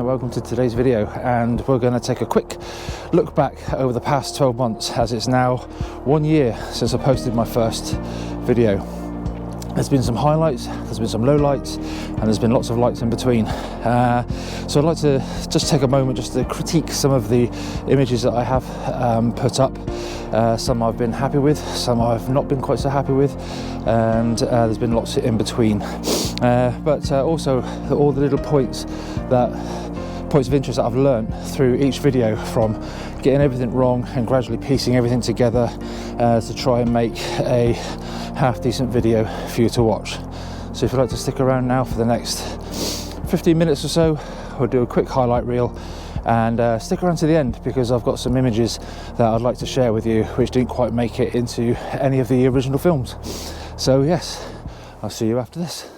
and welcome to today's video, and we're going to take a quick look back over the past 12 months as it's now 1 year since I posted my first video. There's been some highlights, there's been some lowlights, and there's been lots of lights in between. So I'd like to just take a moment just to critique some of the images that I have put up. Some I've been happy with, some I've not been quite so happy with, and there's been lots in between. But also all the little points of interest that I've learned through each video, from getting everything wrong and gradually piecing everything together to try and make a half decent video for you to watch. So if you'd like to stick around now for the next 15 minutes or so, we'll do a quick highlight reel, and stick around to the end because I've got some images that I'd like to share with you which didn't quite make it into any of the original films. So yes, I'll see you after this.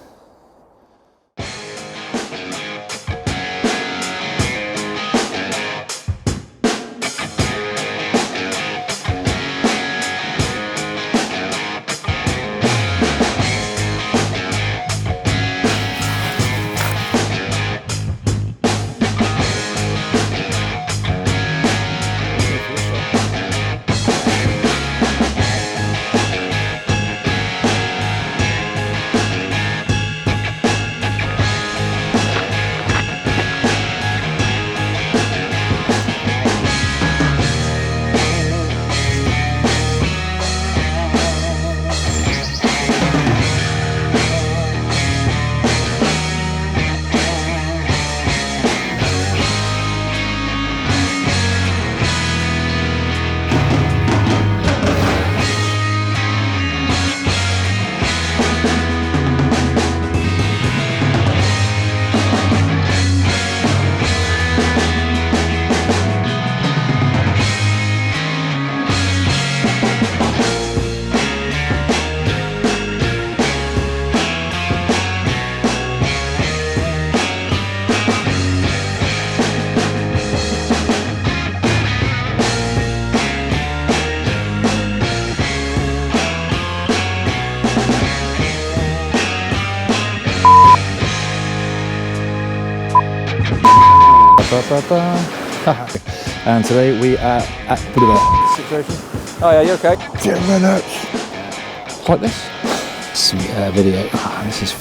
And today we are at the situation. Oh yeah, you okay? 10 minutes. Like this. Sweet video. This is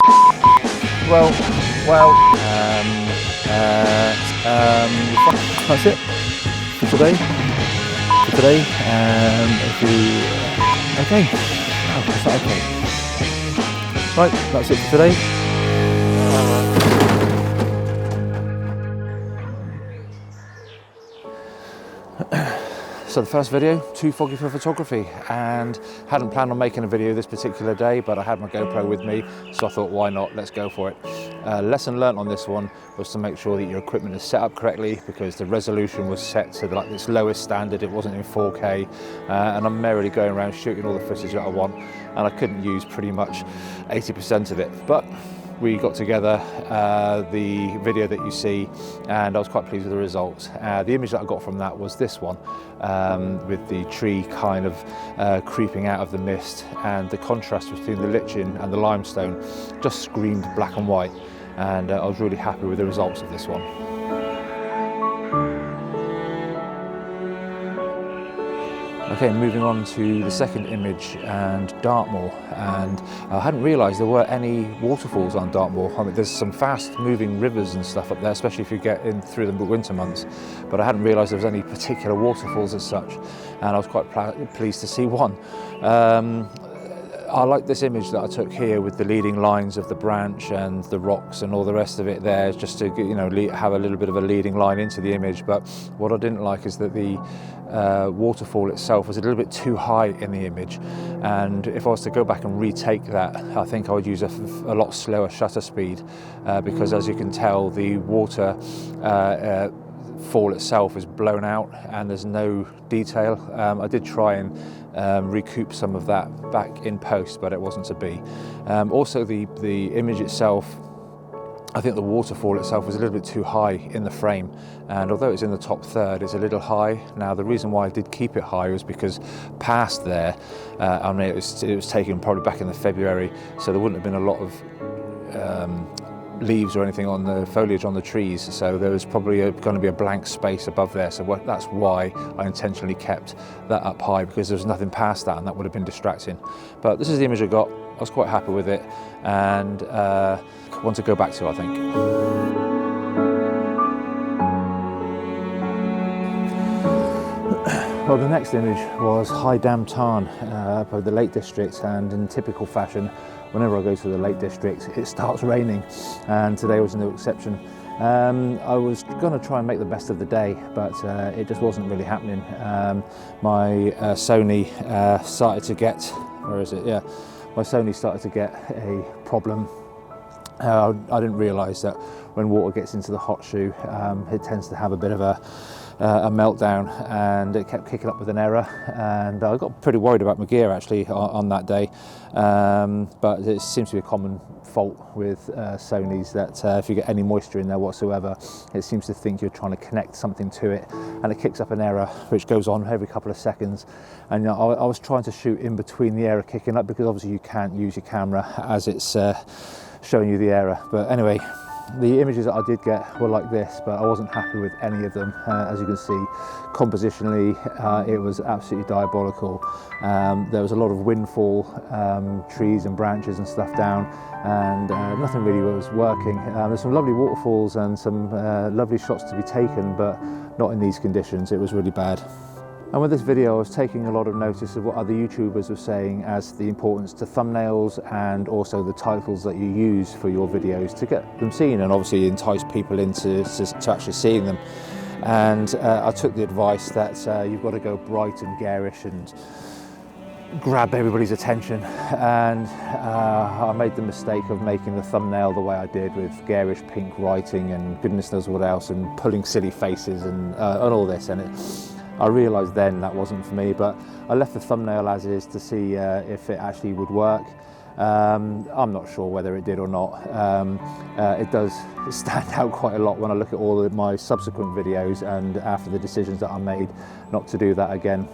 that's it for today. If you okay. Oh, is that okay? Right, that's it for today. So the first video, too foggy for photography, and hadn't planned on making a video this particular day, but I had my GoPro with me, so I thought, why not, let's go for it. Lesson learnt on this one was to make sure that your equipment is set up correctly, because the resolution was set to like this lowest standard, it wasn't in 4K, and I'm merrily going around shooting all the footage that I want, and I couldn't use pretty much 80% of it. But we got together the video that you see, and I was quite pleased with the results. The image that I got from that was this one, with the tree kind of creeping out of the mist, and the contrast between the lichen and the limestone just screamed black and white, and I was really happy with the results of this one. Okay, moving on to the second image, and Dartmoor, and I hadn't realised there were any waterfalls on Dartmoor. I mean, there's some fast moving rivers and stuff up there, especially if you get in through the winter months, but I hadn't realised there was any particular waterfalls as such, and I was quite pleased to see one. I like this image that I took here with the leading lines of the branch and the rocks and all the rest of it there, just to, you know, have a little bit of a leading line into the image. But what I didn't like is that the waterfall itself was a little bit too high in the image, and if I was to go back and retake that, I think I would use a lot slower shutter speed, because as you can tell, the water fall itself is blown out and there's no detail. I did try and recoup some of that back in post, but it wasn't to be. Also the image itself, I think the waterfall itself was a little bit too high in the frame, and although it's in the top third, it's a little high. Now the reason why I did keep it high was because past there, I mean, it was taken probably back in the February, so there wouldn't have been a lot of leaves or anything on the foliage on the trees, so there was probably going to be a blank space above there, so that's why I intentionally kept that up high, because there was nothing past that and that would have been distracting. But this is the image I got. I was quite happy with it, and one to go back to, I think. Well, the next image was High Dam Tarn up at the Lake District, and in typical fashion, whenever I go to the Lake District, it starts raining, and today was no exception. I was going to try and make the best of the day, but it just wasn't really happening. My Sony started to get, where is it? Yeah, my Sony started to get a problem. I didn't realise that when water gets into the hot shoe, it tends to have a bit of a meltdown, and it kept kicking up with an error, and I got pretty worried about my gear actually on that day, but it seems to be a common fault with Sonys, that if you get any moisture in there whatsoever, it seems to think you're trying to connect something to it, and it kicks up an error which goes on every couple of seconds. And you know, I was trying to shoot in between the error kicking up, because obviously you can't use your camera as it's showing you the error. But anyway, the images that I did get were like this, but I wasn't happy with any of them. As you can see, compositionally, it was absolutely diabolical. There was a lot of windfall, trees and branches and stuff down, and nothing really was working. There's some lovely waterfalls and some lovely shots to be taken, but not in these conditions. It was really bad. And with this video, I was taking a lot of notice of what other YouTubers were saying as the importance to thumbnails, and also the titles that you use for your videos to get them seen, and obviously entice people into actually seeing them. And I took the advice that you've got to go bright and garish and grab everybody's attention, and I made the mistake of making the thumbnail the way I did, with garish pink writing and goodness knows what else, and pulling silly faces and all this, and I realised then that wasn't for me, but I left the thumbnail as is to see if it actually would work. I'm not sure whether it did or not. It does stand out quite a lot when I look at all of my subsequent videos, and after the decisions that I made not to do that again.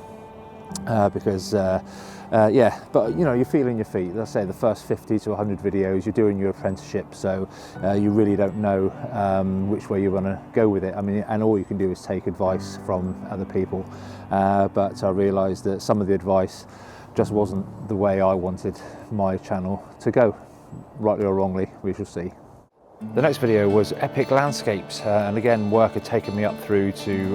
Because yeah, but you know, you're feeling your feet. Let's say the first 50 to 100 videos, you're doing your apprenticeship, so you really don't know which way you're going to go with it. I mean, and all you can do is take advice from other people. But I realised that some of the advice just wasn't the way I wanted my channel to go. Rightly or wrongly, we shall see. The next video was epic landscapes, and again, work had taken me up through to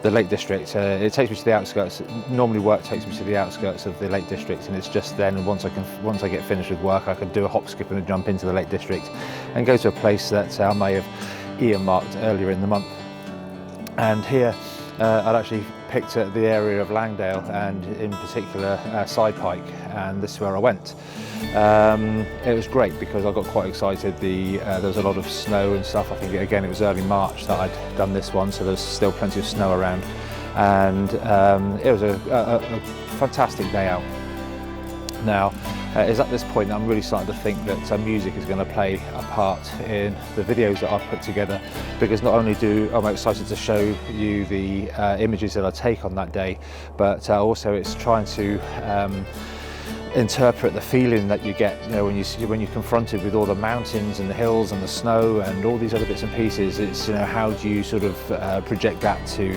the Lake District. It takes me to the outskirts. Normally work takes me to the outskirts of the Lake District, and it's just then, once I get finished with work, I can do a hop, skip and a jump into the Lake District and go to a place that I may have earmarked earlier in the month. And here I'd actually picked at the area of Langdale, and in particular Side Pike, and this is where I went. It was great because I got quite excited. There was a lot of snow and stuff. I think again it was early March that I'd done this one, so there's still plenty of snow around, and it was a fantastic day out. Now, it's at this point that I'm really starting to think that music is going to play a part in the videos that I've put together, because not only am I excited to show you the images that I take on that day, but also it's trying to interpret the feeling that you get, you know, when you're confronted with all the mountains and the hills and the snow and all these other bits and pieces. It's, you know, how do you sort of project that to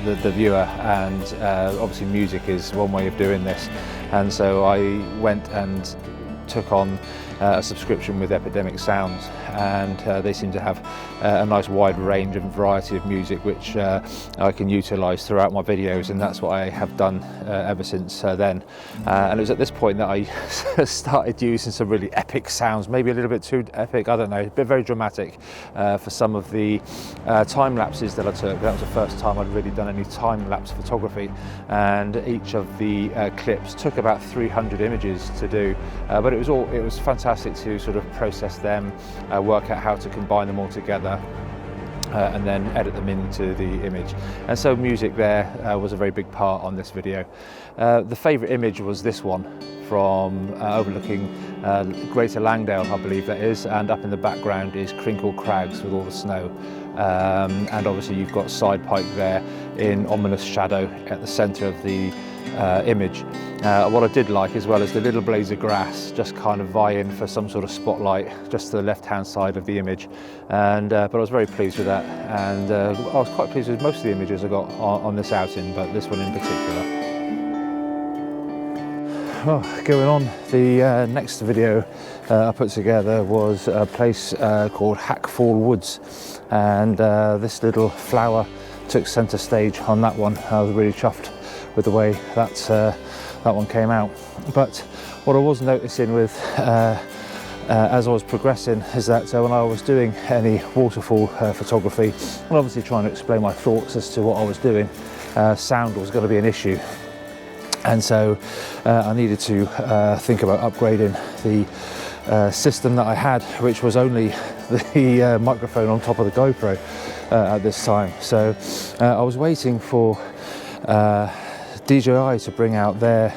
the viewer, and obviously music is one way of doing this. And so I went and took on a subscription with Epidemic Sounds, and they seem to have a nice wide range and variety of music which I can utilise throughout my videos, and that's what I have done ever since then. And it was at this point that I started using some really epic sounds, maybe a little bit too epic, I don't know, but very dramatic for some of the time lapses that I took. That was the first time I'd really done any time lapse photography, and each of the clips took about 300 images to do, but it was fantastic to sort of process them, work out how to combine them all together, and then edit them into the image. And so music there was a very big part on this video. The favourite image was this one from overlooking Greater Langdale, I believe that is, and up in the background is Crinkle Crags with all the snow. And obviously you've got Side Pike there in ominous shadow at the centre of the image. What I did like as well is the little blades of grass just kind of vie in for some sort of spotlight just to the left hand side of the image, and but I was very pleased with that, and I was quite pleased with most of the images I got on this outing, but this one in particular. Well, going on, the next video I put together was a place called Hackfall Woods, and this little flower took centre stage on that one. I was really chuffed with the way that one came out. But what I was noticing with as I was progressing is that when I was doing any waterfall photography, and obviously trying to explain my thoughts as to what I was doing, sound was going to be an issue. And so I needed to think about upgrading the system that I had, which was only the microphone on top of the GoPro at this time. So I was waiting for DJI to bring out their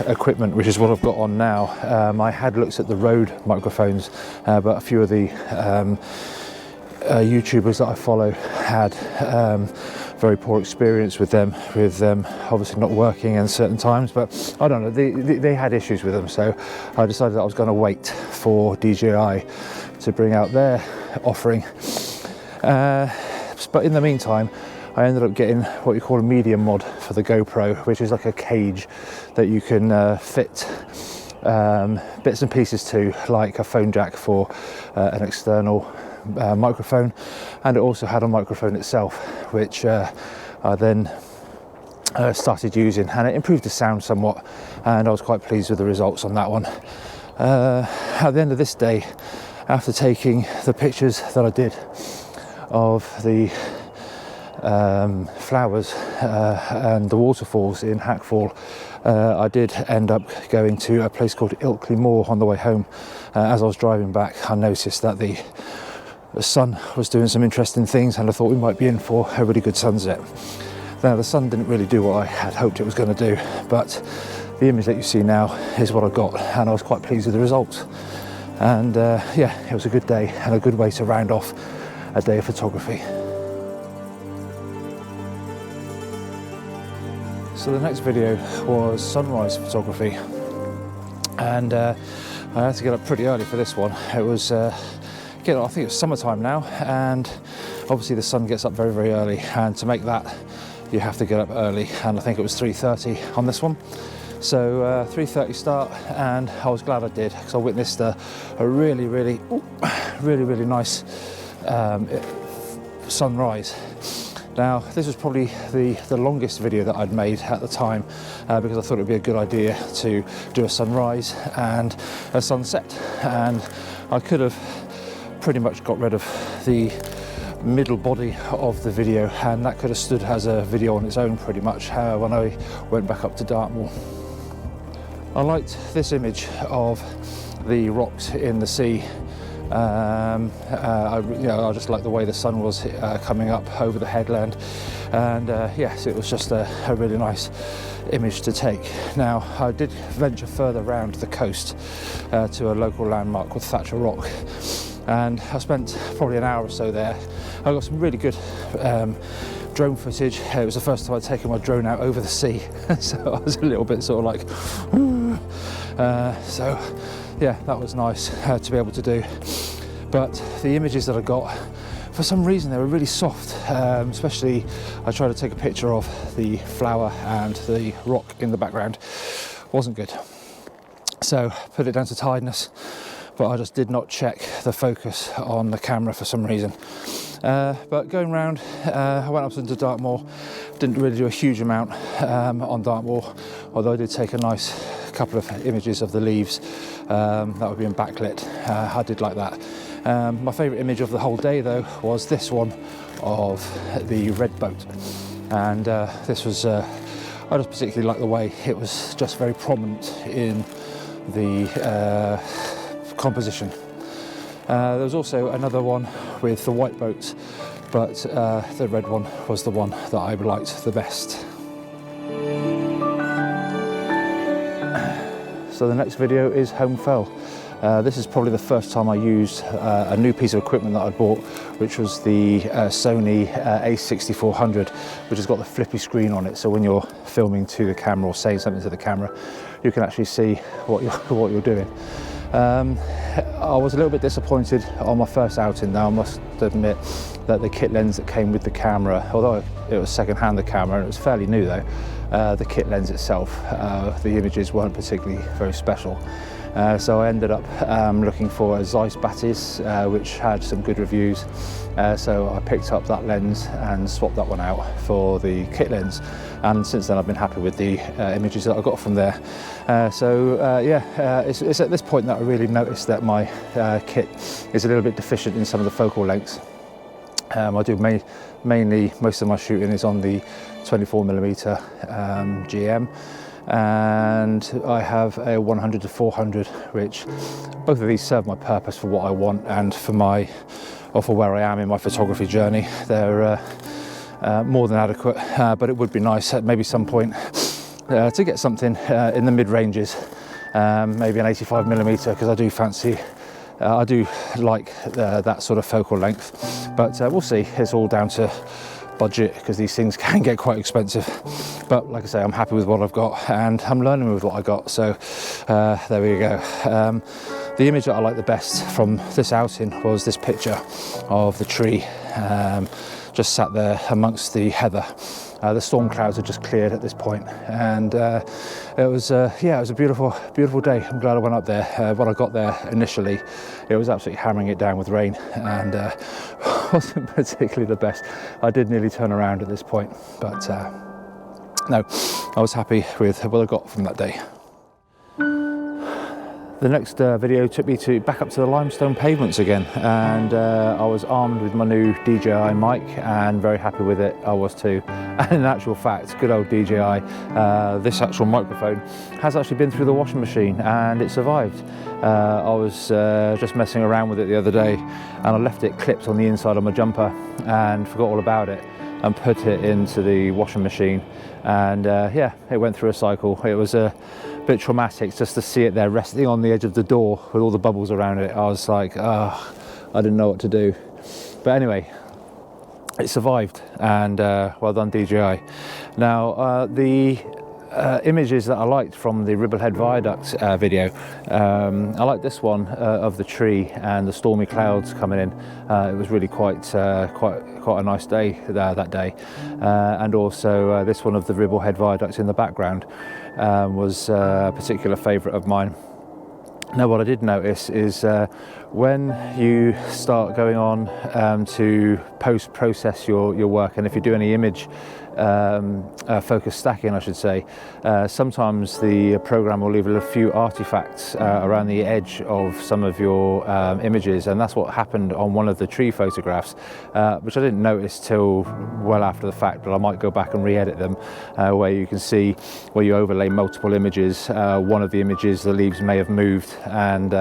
equipment, which is what I've got on now. I had looked at the Rode microphones, but a few of the YouTubers that I follow had very poor experience with them, obviously not working in certain times, but I don't know, they had issues with them, so I decided that I was going to wait for DJI to bring out their offering. But in the meantime, I ended up getting what you call a medium mod for the GoPro, which is like a cage that you can fit bits and pieces to, like a phone jack for an external microphone, and it also had a microphone itself, which I then started using, and it improved the sound somewhat, and I was quite pleased with the results on that one. At the end of this day, after taking the pictures that I did of the flowers and the waterfalls in Hackfall, I did end up going to a place called Ilkley Moor on the way home. As I was driving back, I noticed that the sun was doing some interesting things, and I thought we might be in for a really good sunset. Now, the sun didn't really do what I had hoped it was going to do, but the image that you see now is what I got, and I was quite pleased with the results. And yeah, it was a good day and a good way to round off a day of photography. So the next video was sunrise photography, and I had to get up pretty early for this one. It was I think it's summertime now, and obviously the sun gets up very, very early, and to make that you have to get up early, and I think it was 3:30 on this one. So 3:30 start, and I was glad I did, because I witnessed a really, really nice sunrise. Now, this was probably the longest video that I'd made at the time, because I thought it would be a good idea to do a sunrise and a sunset, and I could have pretty much got rid of the middle body of the video, and that could have stood as a video on its own pretty much when I went back up to Dartmoor. I liked this image of the rocks in the sea. I just like the way the sun was coming up over the headland, and yes, it was just a really nice image to take. Now, I did venture further round the coast to a local landmark called Thatcher Rock, and I spent probably an hour or so there. I got some really good drone footage. It was the first time I'd taken my drone out over the sea, so I was a little bit sort of like so yeah, that was nice to be able to do. But the images that I got, for some reason they were really soft, especially I tried to take a picture of the flower and the rock in the background. Wasn't good, so put it down to tidiness, but I just did not check the focus on the camera for some reason. But going round, I went up into Dartmoor. Didn't really do a huge amount on Dartmoor, although I did take a nice couple of images of the leaves that were being backlit. I did like that. My favourite image of the whole day, though, was this one of the red boat, and this was I just particularly like the way it was just very prominent in the composition. There was also another one with the white boats, but the red one was the one that I liked the best. So the next video is Home Fell. This is probably the first time I used a new piece of equipment that I bought, which was the Sony a6400, which has got the flippy screen on it, so when you're filming to the camera or saying something to the camera, you can actually see what you're doing. I was a little bit disappointed on my first outing now, I must admit, that the kit lens that came with the camera, although it was second-hand the camera, and it was fairly new though, the kit lens itself, the images weren't particularly very special. So I ended up looking for a Zeiss Batis, which had some good reviews. So I picked up that lens and swapped that one out for the kit lens. And since then I've been happy with the images that I got from there. It's at this point that I really noticed that my kit is a little bit deficient in some of the focal lengths. I do mainly, most of my shooting is on the 24mm GM, and I have a 100 to 400, which both of these serve my purpose for what I want and for where I am in my photography journey. They're more than adequate, but it would be nice at maybe some point to get something in the mid-ranges, maybe an 85mm, because I do fancy, I do like that sort of focal length, but we'll see. It's all down to budget, because these things can get quite expensive, but like I say, I'm happy with what I've got and I'm learning with what I got, so there we go. The image that I like the best from this outing was this picture of the tree just sat there amongst the heather. The storm clouds had just cleared at this point, and it was a beautiful day. I'm glad I went up there. When I got there initially, it was absolutely hammering it down with rain, and wasn't particularly the best. I did nearly turn around at this point, but no, I was happy with what I got from that day. The next video took me back up to the limestone pavements again, and I was armed with my new DJI mic and very happy with it. I was too. And in actual fact, good old DJI, this actual microphone has actually been through the washing machine and it survived. I was just messing around with it the other day, and I left it clipped on the inside of my jumper and forgot all about it and put it into the washing machine, and yeah, it went through a cycle. It was a bit traumatic just to see it there resting on the edge of the door with all the bubbles around it. I was like, oh, I didn't know what to do. But anyway, it survived, and well done DJI. Now the images that I liked from the Ribblehead Viaduct video, I like this one of the tree and the stormy clouds coming in. It was really quite a nice day that day, and also this one of the Ribblehead Viaduct in the background was a particular favourite of mine. Now what I did notice is when you start going on to post-process your work, and if you do any image focus stacking, I should say, sometimes the program will leave a few artifacts around the edge of some of your images, and that's what happened on one of the tree photographs, which I didn't notice till well after the fact, but I might go back and re-edit them, where you can see where you overlay multiple images. One of the images, the leaves may have moved, and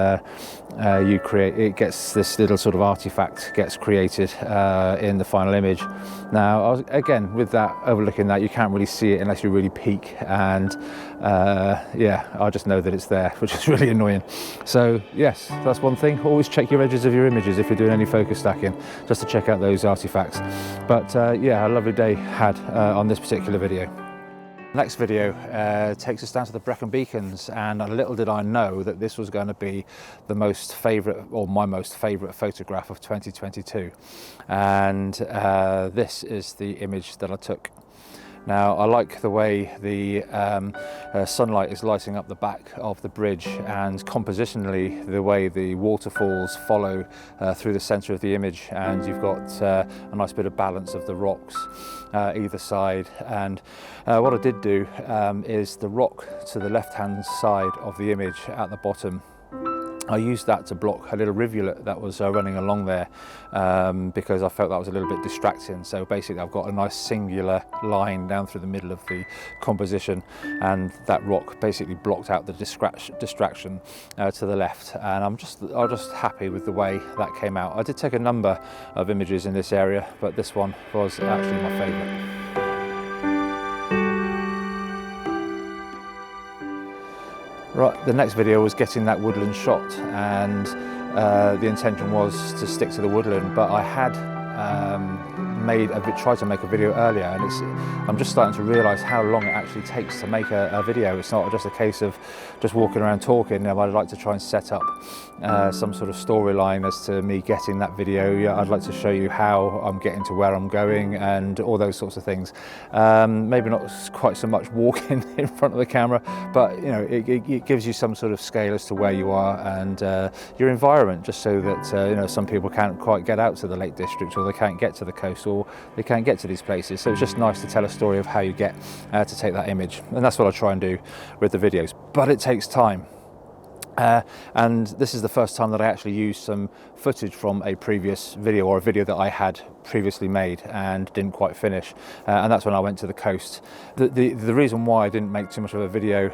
it gets this little sort of artifact gets created in the final image. Now again, with that, overlooking that, you can't really see it unless you really peek, and yeah, I just know that it's there, which is really annoying. So yes, that's one thing. Always check your edges of your images if you're doing any focus stacking, just to check out those artifacts. But yeah, a lovely day had on this particular video. Next video takes us down to the Brecon Beacons, and little did I know that this was going to be the most favourite, or my most favourite photograph of 2022, and this is the image that I took. Now I like the way the sunlight is lighting up the back of the bridge, and compositionally the way the waterfalls follow through the centre of the image, and you've got a nice bit of balance of the rocks either side. And what I did do is the rock to the left hand side of the image at the bottom, I used that to block a little rivulet that was running along there, because I felt that was a little bit distracting. So basically I've got a nice singular line down through the middle of the composition, and that rock basically blocked out the distraction to the left, and I'm just happy with the way that came out. I did take a number of images in this area, but this one was actually my favourite. Right, the next video was getting that woodland shot, and the intention was to stick to the woodland, but I had tried to make a video earlier, and I'm just starting to realise how long it actually takes to make a video. It's not just a case of just walking around talking. I'd like to try and set up some sort of storyline as to me getting that video. Yeah, I'd like to show you how I'm getting to where I'm going and all those sorts of things. Maybe not quite so much walking in front of the camera, but you know, it gives you some sort of scale as to where you are and your environment, just so that you know, some people can't quite get out to the Lake District, or they can't get to the coast, or they can't get to these places. So it's just nice to tell a story of how you get to take that image, and that's what I try and do with the videos. But it takes time. And this is the first time that I actually used some footage from a previous video, or a video that I had previously made and didn't quite finish, and that's when I went to the coast. The reason why I didn't make too much of a video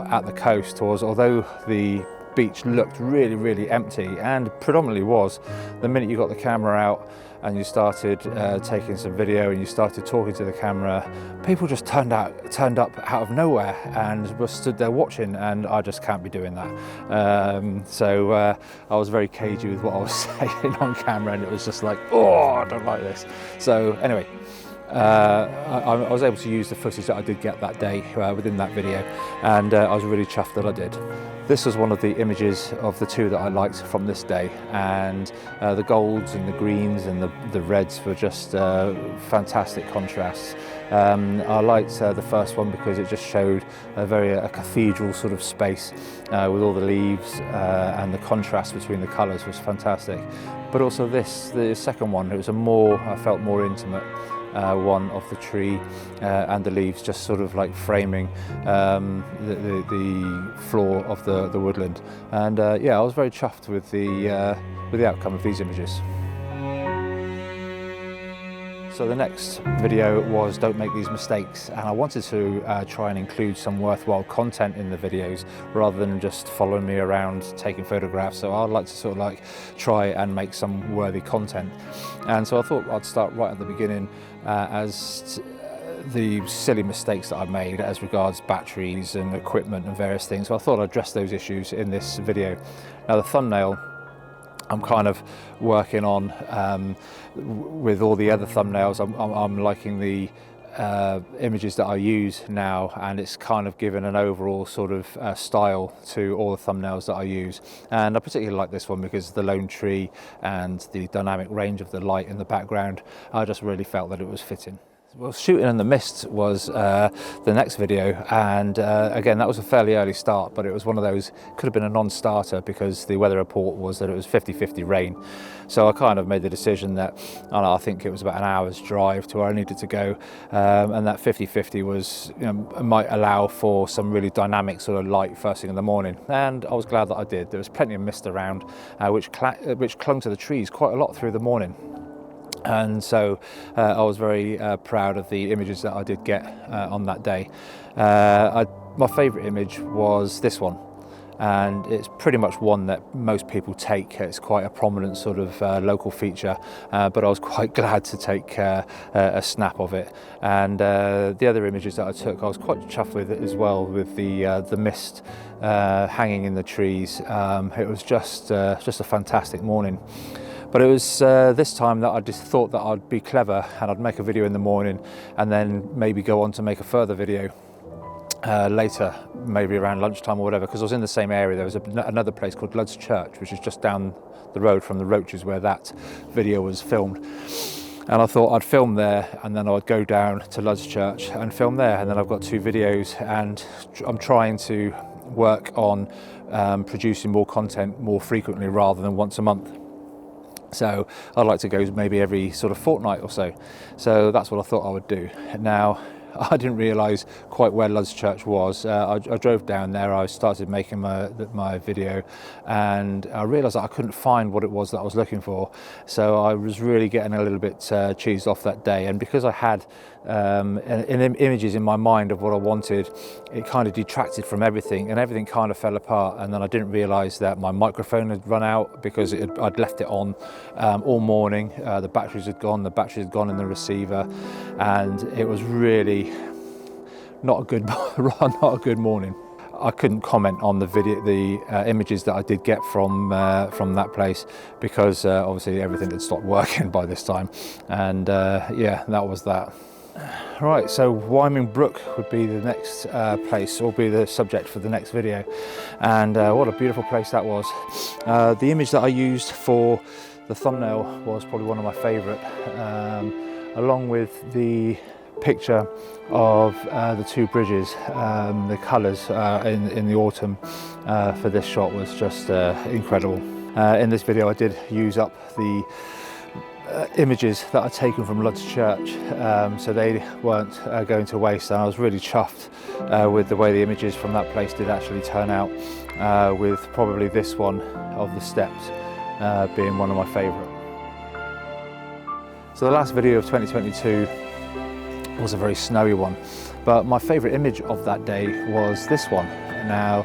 at the coast was, although the beach looked really empty, and predominantly was, the minute you got the camera out and you started taking some video and you started talking to the camera, people just turned up out of nowhere and were stood there watching, and I just can't be doing that. So I was very cagey with what I was saying on camera, and it was just like, oh, I don't like this. So anyway, I was able to use the footage that I did get that day within that video, and I was really chuffed that I did. This was one of the images of the two that I liked from this day, and the golds and the greens and the reds were just fantastic contrasts. I liked the first one because it just showed a cathedral sort of space with all the leaves, and the contrast between the colours was fantastic. But also the second one, it was I felt more intimate. One of the tree and the leaves just sort of like framing the floor of the woodland, and yeah, I was very chuffed with the outcome of these images. So the next video was Don't Make These Mistakes, and I wanted to try and include some worthwhile content in the videos rather than just following me around taking photographs. So I'd like to sort of like try and make some worthy content, and so I thought I'd start right at the beginning as the silly mistakes that I've made as regards batteries and equipment and various things. So I thought I'd address those issues in this video. Now the thumbnail I'm kind of working on with all the other thumbnails. I'm liking the images that I use now, and it's kind of given an overall sort of style to all the thumbnails that I use. And I particularly like this one because the lone tree and the dynamic range of the light in the background, I just really felt that it was fitting. Well, shooting in the mist was the next video, and again, that was a fairly early start, but it was one of those, could have been a non-starter because the weather report was that it was 50-50 rain. So I kind of made the decision that, I think it was about an hour's drive to where I needed to go, and that 50-50 was, you know, might allow for some really dynamic sort of light first thing in the morning, and I was glad that I did. There was plenty of mist around, which clung to the trees quite a lot through the morning. And so I was very proud of the images that I did get on that day. My favourite image was this one, and it's pretty much one that most people take. It's quite a prominent sort of local feature, but I was quite glad to take a snap of it. And the other images that I took, I was quite chuffed with it as well, with the mist hanging in the trees. It was just a fantastic morning. But it was this time that I just thought that I'd be clever and I'd make a video in the morning and then maybe go on to make a further video later, maybe around lunchtime or whatever, because I was in the same area. There was another place called Lud's Church, which is just down the road from the Roaches where that video was filmed. And I thought I'd film there, and then I'd go down to Lud's Church and film there, and then I've got two videos, and I'm trying to work on producing more content more frequently rather than once a month. So I'd like to go maybe every sort of fortnight or so. So that's what I thought I would do. Now, I didn't realise quite where Lud's Church was. I drove down there, I started making my video, and I realised that I couldn't find what it was that I was looking for. So I was really getting a little bit cheesed off that day, and because I had images in my mind of what I wanted, it kind of detracted from everything, and everything kind of fell apart. And then I didn't realise that my microphone had run out because I'd left it on all morning. The batteries had gone in the receiver, and it was really not a good morning. I couldn't comment on the images that I did get from that place, because obviously everything had stopped working by this time, and yeah, that was that. Right, so Wyoming Brook would be the next place, or be the subject for the next video, and what a beautiful place that was. The image that I used for the thumbnail was probably one of my favourite, along with the picture of the two bridges. The colours in the autumn for this shot was just incredible. In this video I did use up the images that I'd taken from Lud's Church, so they weren't going to waste, and I was really chuffed with the way the images from that place did actually turn out, with probably this one of the steps being one of my favourite. So the last video of 2022 was a very snowy one, but my favourite image of that day was this one. Now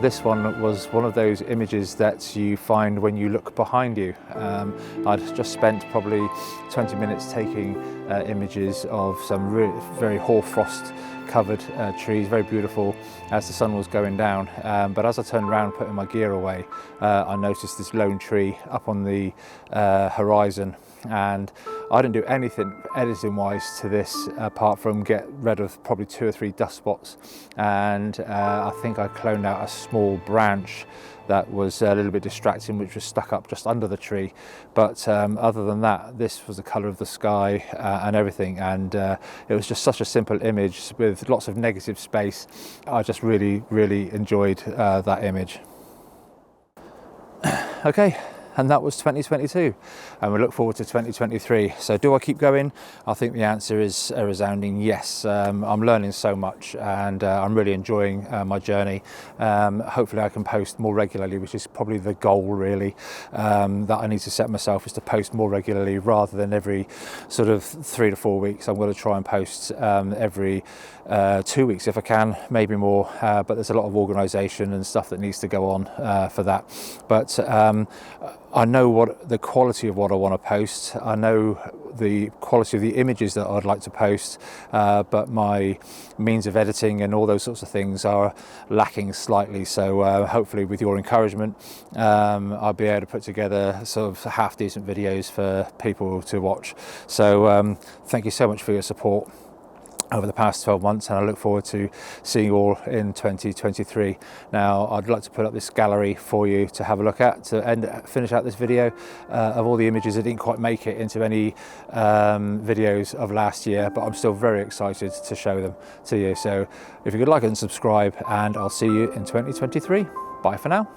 this one was one of those images that you find when you look behind you. I'd just spent probably 20 minutes taking images of some very hoarfrost covered trees, very beautiful as the sun was going down, but as I turned around putting my gear away, I noticed this lone tree up on the horizon, and I didn't do anything editing wise to this apart from get rid of probably 2 or 3 dust spots, and I think I cloned out a small branch that was a little bit distracting, which was stuck up just under the tree. But other than that, this was the colour of the sky and everything, and it was just such a simple image with lots of negative space. I just really enjoyed that image. Okay, and that was 2022, and we look forward to 2023. So do I keep going? I think the answer is a resounding yes. I'm learning so much, and I'm really enjoying my journey. Hopefully I can post more regularly, which is probably the goal really, that I need to set myself, is to post more regularly rather than every sort of 3 to 4 weeks. I'm going to try and post every 2 weeks if I can, maybe more, but there's a lot of organisation and stuff that needs to go on for that. But I know what the quality of what I want to post. I know the quality of the images that I'd like to post, but my means of editing and all those sorts of things are lacking slightly. So hopefully with your encouragement, I'll be able to put together sort of half decent videos for people to watch. So thank you so much for your support over the past 12 months, and I look forward to seeing you all in 2023. Now I'd like to put up this gallery for you to have a look at to finish out this video of all the images that didn't quite make it into any videos of last year, but I'm still very excited to show them to you. So if you could like and subscribe, and I'll see you in 2023. Bye for now.